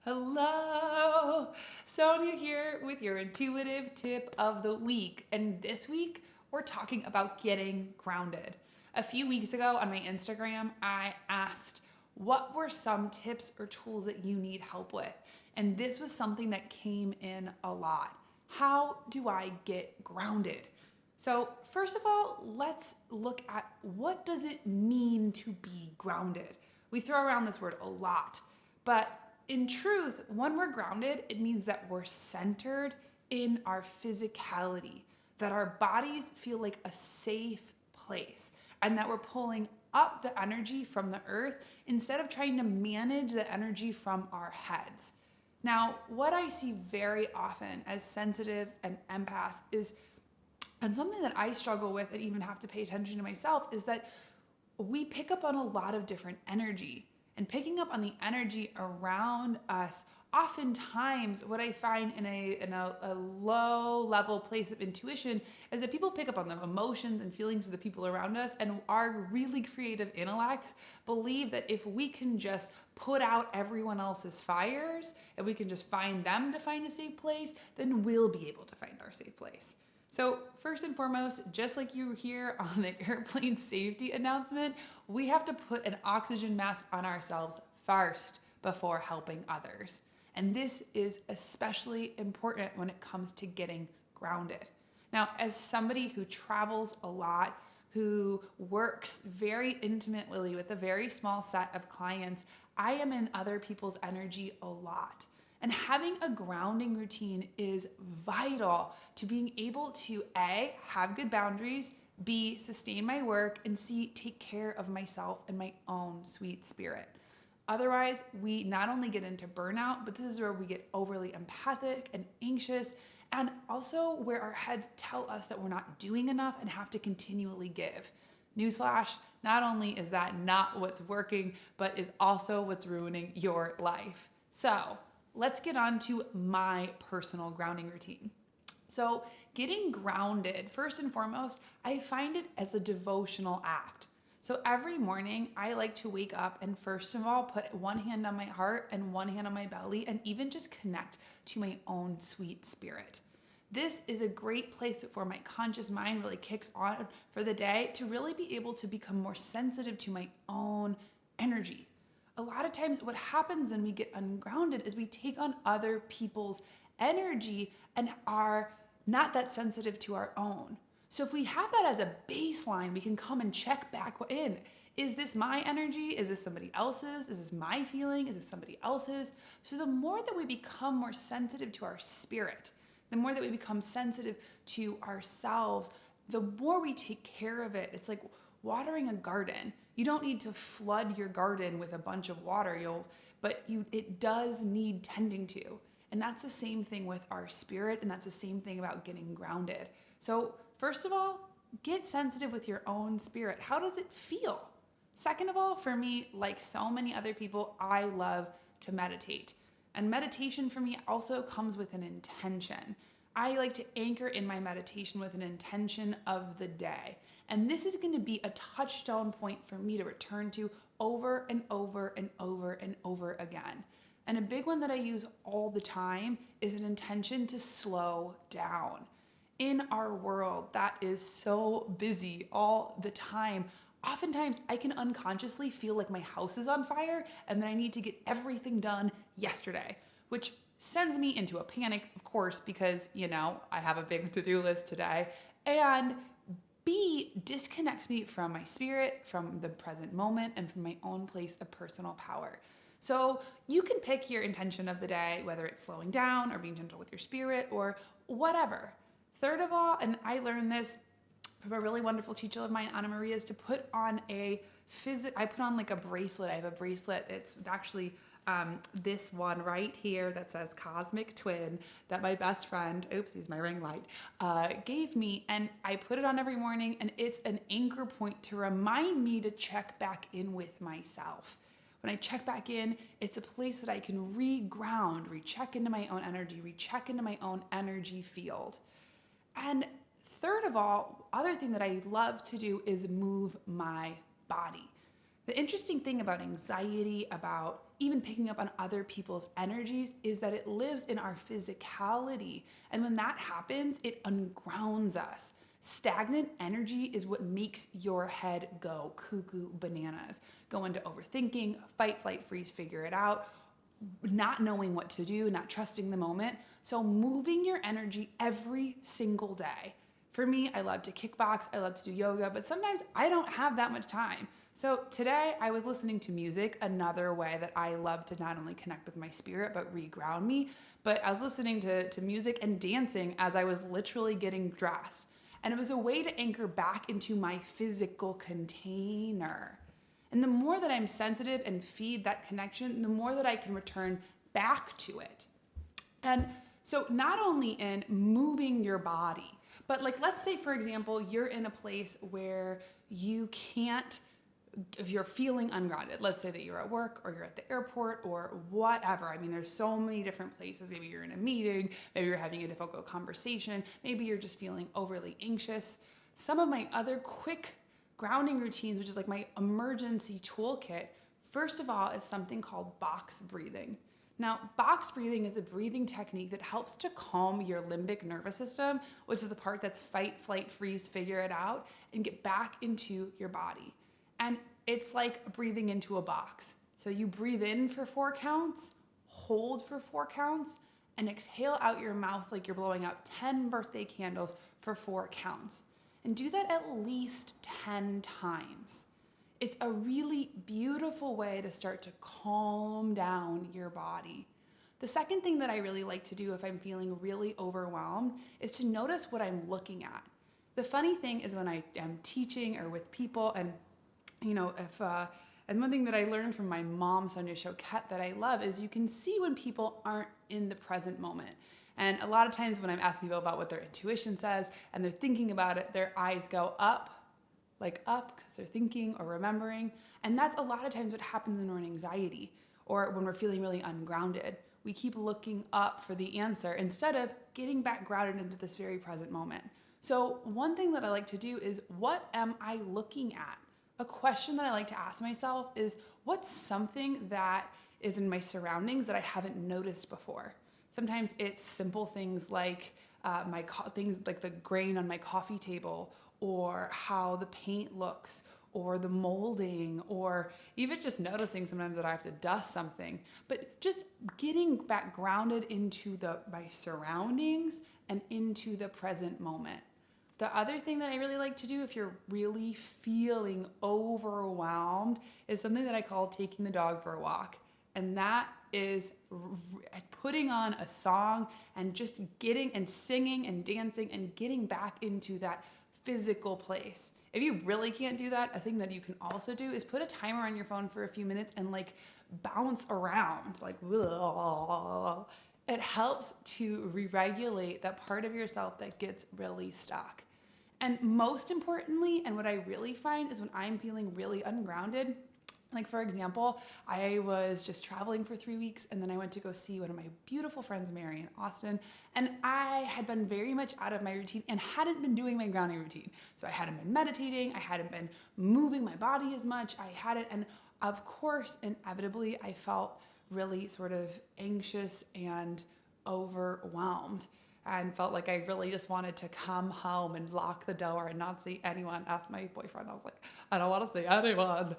Hello, Sonia here with your intuitive tip of the week. And this week, we're talking about getting grounded. A few weeks ago on my Instagram, I asked what were some tips or tools that you need help with? And this was something that came in a lot. How do I get grounded? So, first of all, let's look at what does it mean to be grounded? We throw around this word a lot, but in truth, when we're grounded, it means that we're centered in our physicality, that our bodies feel like a safe place, and that we're pulling up the energy from the earth instead of trying to manage the energy from our heads. Now, what I see very often as sensitives and empaths is, and something that I struggle with and even have to pay attention to myself, is that we pick up on a lot of different energy. And picking up on the energy around us, oftentimes what I find in a low level place of intuition is that people pick up on the emotions and feelings of the people around us, and our really creative intellects believe that if we can just put out everyone else's fires, if we can just find them to find a safe place, then we'll be able to find our safe place. So first and foremost, just like you hear on the airplane safety announcement, we have to put an oxygen mask on ourselves first before helping others. And this is especially important when it comes to getting grounded. Now, as somebody who travels a lot, who works very intimately with a very small set of clients, I am in other people's energy a lot. And having a grounding routine is vital to being able to A, have good boundaries, B, sustain my work, and C, take care of myself and my own sweet spirit. Otherwise, we not only get into burnout, but this is where we get overly empathic and anxious, and also where our heads tell us that we're not doing enough and have to continually give. Newsflash, not only is that not what's working, but is also what's ruining your life. So, let's get on to my personal grounding routine. So, getting grounded, first and foremost, I find it as a devotional act. So, every morning, I like to wake up and first of all, put one hand on my heart and one hand on my belly, and even just connect to my own sweet spirit. This is a great place before my conscious mind really kicks on for the day to really be able to become more sensitive to my own energy. A lot of times what happens when we get ungrounded is we take on other people's energy and are not that sensitive to our own. So if we have that as a baseline, we can come and check back in. Is this my energy? Is this somebody else's? Is this my feeling? Is this somebody else's? So the more that we become more sensitive to our spirit, the more that we become sensitive to ourselves, the more we take care of it. It's like watering a garden. You don't need to flood your garden with a bunch of water, it does need tending to. And that's the same thing with our spirit, and that's the same thing about getting grounded. So first of all, get sensitive with your own spirit. How does it feel? Second of all, for me, like so many other people, I love to meditate. And meditation for me also comes with an intention. I like to anchor in my meditation with an intention of the day. And this is going to be a touchstone point for me to return to over and over and over and over again. And a big one that I use all the time is an intention to slow down. In our world that is so busy all the time, oftentimes I can unconsciously feel like my house is on fire and that I need to get everything done yesterday, which sends me into a panic, of course, because, I have a big to-do list today. And B, disconnects me from my spirit, from the present moment, and from my own place of personal power. So you can pick your intention of the day, whether it's slowing down or being gentle with your spirit or whatever. Third of all, and I learned this from a really wonderful teacher of mine, Anna Maria, is to put on I put on like a bracelet. I have a bracelet. It's actually this one right here that says Cosmic Twin that my best friend, oopsies, my ring light, gave me. And I put it on every morning, and it's an anchor point to remind me to check back in with myself. When I check back in, it's a place that I can re-ground, re-check into my own energy, re-check into my own energy field. And third of all, other thing that I love to do is move my body. The interesting thing about anxiety, about even picking up on other people's energies, is that it lives in our physicality. And when that happens, it ungrounds us. Stagnant energy is what makes your head go cuckoo bananas, go into overthinking, fight, flight, freeze, figure it out, not knowing what to do, not trusting the moment. So moving your energy every single day. For me, I love to kickbox, I love to do yoga, but sometimes I don't have that much time. So today I was listening to music, another way that I love to not only connect with my spirit, but reground me. But I was listening to music and dancing as I was literally getting dressed. And it was a way to anchor back into my physical container. And the more that I'm sensitive and feed that connection, the more that I can return back to it. And so not only in moving your body, but like, let's say, for example, you're in a place where you can't, if you're feeling ungrounded, let's say that you're at work or you're at the airport or whatever. I mean, there's so many different places. Maybe you're in a meeting, maybe you're having a difficult conversation, maybe you're just feeling overly anxious. Some of my other quick grounding routines, which is like my emergency toolkit, first of all, is something called box breathing. Now, box breathing is a breathing technique that helps to calm your limbic nervous system, which is the part that's fight, flight, freeze, figure it out, and get back into your body. And it's like breathing into a box. So you breathe in for 4 counts, hold for 4 counts, and exhale out your mouth like you're blowing out 10 birthday candles for 4 counts. And do that at least 10 times. It's a really beautiful way to start to calm down your body. The second thing that I really like to do if I'm feeling really overwhelmed is to notice what I'm looking at. The funny thing is when I am teaching or with people, and and one thing that I learned from my mom, Sonia that I love, is you can see when people aren't in the present moment. And a lot of times when I'm asking people about what their intuition says and they're thinking about it, their eyes go up because they're thinking or remembering. And that's a lot of times what happens when we're in anxiety or when we're feeling really ungrounded. We keep looking up for the answer instead of getting back grounded into this very present moment. So one thing that I like to do is, what am I looking at? A question that I like to ask myself is, what's something that is in my surroundings that I haven't noticed before? Sometimes it's simple things like things like the grain on my coffee table, or how the paint looks, or the molding, or even just noticing sometimes that I have to dust something. But just getting back grounded into my surroundings and into the present moment. The other thing that I really like to do if you're really feeling overwhelmed is something that I call taking the dog for a walk. And that is putting on a song and just getting and singing and dancing and getting back into that physical place. If you really can't do that, a thing that you can also do is put a timer on your phone for a few minutes and like bounce around, like it helps to re-regulate that part of yourself that gets really stuck. And most importantly, and what I really find is when I'm feeling really ungrounded, like for example, I was just traveling for 3 weeks and then I went to go see one of my beautiful friends, Mary, in Austin. And I had been very much out of my routine and hadn't been doing my grounding routine. So I hadn't been meditating, I hadn't been moving my body as much, and of course, inevitably, I felt really sort of anxious and overwhelmed. And felt like I really just wanted to come home and lock the door and not see anyone. Asked my boyfriend, I was like, I don't want to see anyone.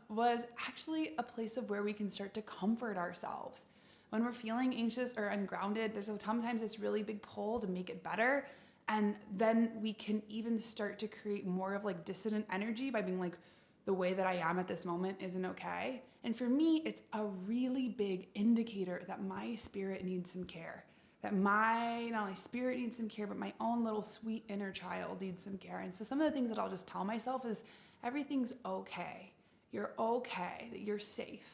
Was actually a place of where we can start to comfort ourselves. When we're feeling anxious or ungrounded, there's sometimes this really big pull to make it better. And then we can even start to create more of like dissonant energy by being like, the way that I am at this moment isn't okay. And for me, it's a really big indicator that my spirit needs some care. That my, not only spirit needs some care, but my own little sweet inner child needs some care. And so some of the things that I'll just tell myself is, everything's okay. You're okay, that you're safe.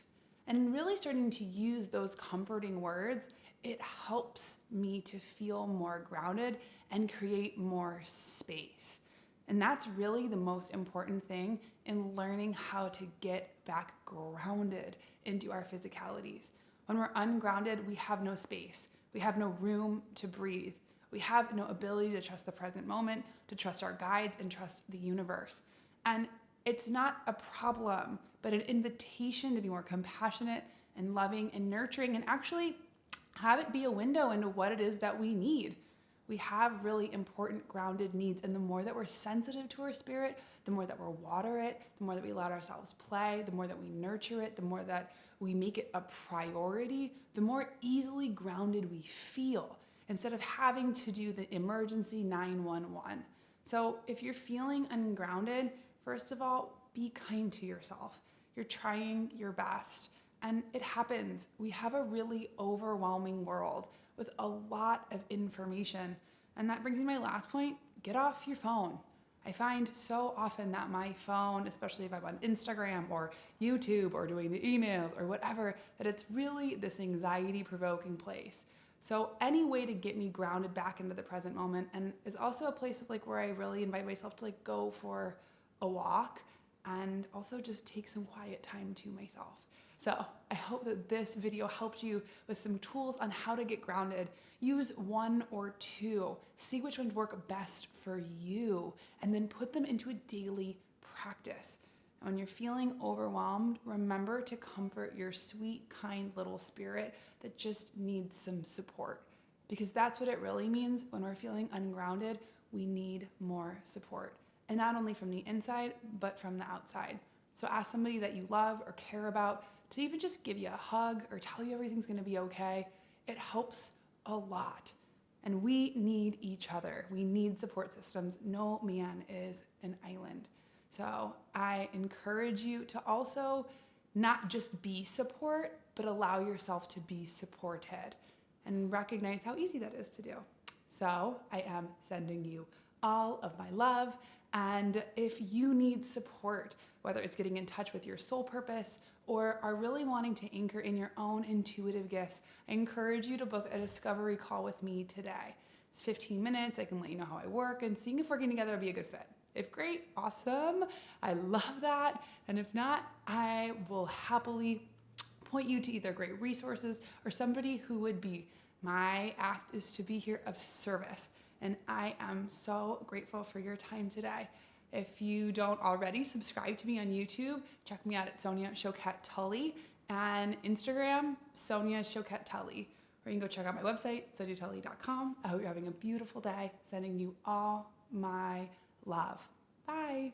And really starting to use those comforting words, it helps me to feel more grounded and create more space. And that's really the most important thing in learning how to get back grounded into our physicalities. When we're ungrounded, we have no space. We have no room to breathe. We have no ability to trust the present moment, to trust our guides, and trust the universe. And It's not a problem, but an invitation to be more compassionate and loving and nurturing, and actually have it be a window into what it is that we need. We have really important grounded needs, and the more that we're sensitive to our spirit, the more that we water it, the more that we let ourselves play, the more that we nurture it, the more that we make it a priority, the more easily grounded we feel, instead of having to do the emergency 911. So if you're feeling ungrounded, first of all, be kind to yourself. You're trying your best, and it happens. We have a really overwhelming world with a lot of information. And that brings me to my last point: get off your phone. I find so often that my phone, especially if I'm on Instagram or YouTube or doing the emails or whatever, that it's really this anxiety provoking place. So any way to get me grounded back into the present moment, and is also a place of like where I really invite myself to like go for a walk and also just take some quiet time to myself. So I hope that this video helped you with some tools on how to get grounded. Use one or two, see which ones work best for you, and then put them into a daily practice. And when you're feeling overwhelmed, remember to comfort your sweet, kind little spirit that just needs some support. Because that's what it really means when we're feeling ungrounded. We need more support. And not only from the inside, but from the outside. So ask somebody that you love or care about to even just give you a hug or tell you everything's gonna be okay. It helps a lot. And we need each other. We need support systems. No man is an island. So I encourage you to also not just be support, but allow yourself to be supported and recognize how easy that is to do. So I am sending you all of my love. And if you need support, whether it's getting in touch with your soul purpose or are really wanting to anchor in your own intuitive gifts, I encourage you to book a discovery call with me today. It's 15 minutes. I can let you know how I work, and seeing if working together would be a good fit. If great, awesome. I love that. And if not, I will happily point you to either great resources or somebody who would be. My act is to be here of service. And I am so grateful for your time today. If you don't already subscribe to me on YouTube, check me out at Sonia Tully, and Instagram, Sonia Tully. Or you can go check out my website, soniatully.com. I hope you're having a beautiful day. Sending you all my love. Bye.